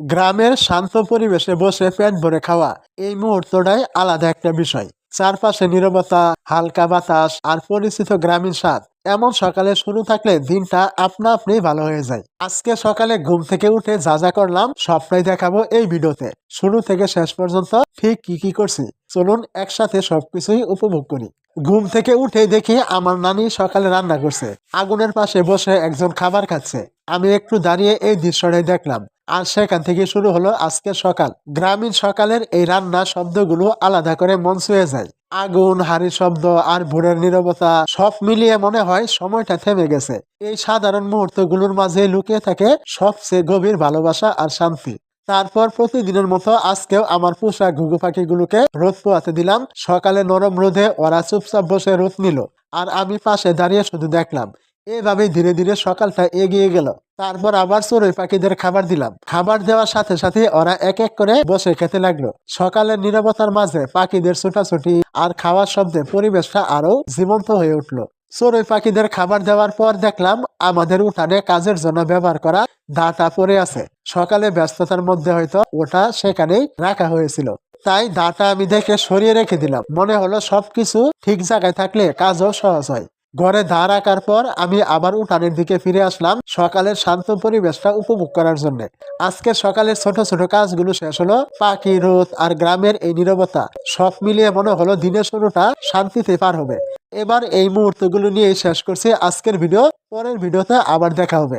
গ্রামের শান্ত পরিবেশে বসে পেট ভরে খাওয়া এই মুহূর্তটাই আলাদা একটা বিষয়। চারপাশে নীরবতা, হালকা বাতাস আর পরিচিত গ্রামীণ স্বাদ। এমন সকালে শুরু থাকলে দিনটা আপনা আপনি ভালো হয়ে যায়। আজকে সকালে ঘুম থেকে উঠে যা যা করলাম সবটাই দেখাবো এই ভিডিওতে। শুরু থেকে শেষ পর্যন্ত ঠিক কি কি করছি চলুন একসাথে সবকিছুই উপভোগ করি। ঘুম থেকে উঠে দেখি আমার নানি সকালে রান্না করছে। আগুনের পাশে বসে একজন খাবার খাচ্ছে। আমি একটু দাঁড়িয়ে এই দৃশ্যটাই দেখলাম। আর সেখান থেকে শুরু হলো আজকের সকাল। গ্রামীণ সকালের এই রান্না শব্দগুলো আলাদা করে মন ছুঁয়ে যায়। আগুন, হাড়ির শব্দ আর ভোরের নীরবতা সব মিলিয়ে মনে হয় সময়টা থেমে গেছে। এই সাধারণ মুহূর্তগুলোর মাঝে লুকিয়ে থাকে সবচেয়ে গভীর ভালোবাসা আর শান্তি। তারপর প্রতিদিনের মতো আজকেও আমার পোষা ঘুঘু পাখিগুলোকে রোদ পোয়াতে দিলাম। সকালে নরম রোদে ওরা চুপচাপ বসে রোদ নিল, আর আমি পাশে দাঁড়িয়ে শুধু দেখলাম। এভাবেই ধীরে ধীরে সকালটা এগিয়ে গেল। তারপর আবার চড়ুই পাখিদের খাবার দিলাম। খাবার দেওয়ার সাথে সাথে ওরা এক এক করে বসে খেতে লাগলো। সকালের নীরবতার মাঝে পাখিদের ছোটাছুটি আর খাওয়ার শব্দে পরিবেশটা আরো জীবন্ত হয়ে উঠলো। চড়ুই পাখিদের খাবার দেওয়ার পর দেখলাম আমাদের উঠানে কাজের জন্য ব্যবহার করা দাটা পড়ে আছে। সকালে ব্যস্ততার মধ্যে হয়তো ওটা সেখানেই রাখা হয়েছিল, তাই দাটা আমি দেখে সরিয়ে রেখে দিলাম। মনে হলো সবকিছু ঠিক জায়গায় থাকলে কাজও সহজ হয়। ঘরে দা রাখার পর আমি আবার উঠানের দিকে ফিরে আসলাম সকালের শান্ত পরিবেশটা উপভোগ করার জন্য। আজকে সকালের ছোট ছোট কাজগুলো শেষ হলো। পাখি, রোদ আর গ্রামের এই নীরবতা সব মিলিয়ে মনে হলো দিনের শুরুটা শান্তিতে পার হবে। এবার এই মুহূর্তগুলো নিয়ে শেষ করছি আজকের ভিডিও। পরের ভিডিওতে আবার দেখা হবে।